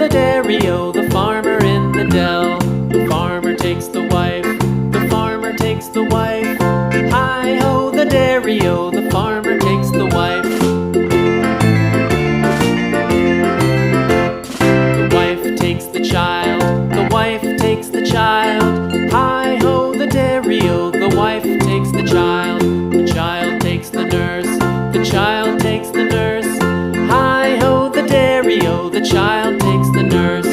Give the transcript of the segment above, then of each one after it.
the dairy-o, the farmer in the dell. The farmer takes the wife, the farmer takes the wife. Hi-ho, the dairy-o, the farmer takes the wife. The wife takes the child, the wife takes the child. Hi-ho, the dairy-o, the wife takes the child. The child takes the nurse, the child takes the nurse. Hi-ho, the dairy-o, the child takes the nurse.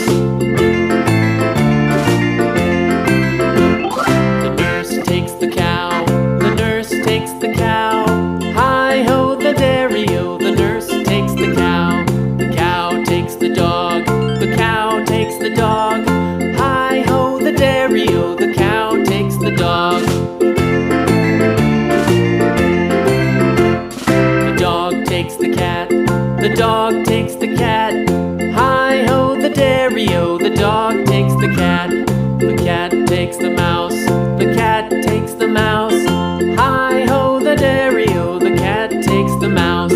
The nurse takes the cow, the nurse takes the cow. Hi-ho, the dairy-o, the nurse takes the cow. The cow takes the dog, the cow takes the dog. Hi-ho, the dairy-o, the cow takes the dog. The dog takes the cat, the dog takes the cat. Hi-ho, the dairy-o, the dog takes the cat. The cat takes the mouse, the cat takes the mouse. Hi-ho, the dairy-o, the cat takes the mouse.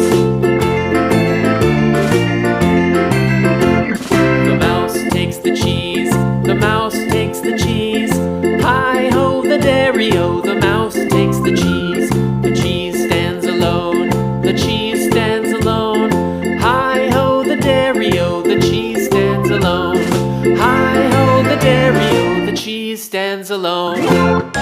The mouse takes the cheese, the mouse takes the cheese. Hi-ho, the dairy-o, the mouse takes the cheese. The cheese stands alone, the cheese stands alone. Hi-ho, the dairy-o, the cheese stands alone. Hi-ho, the dairy-o, the cheese stands alone.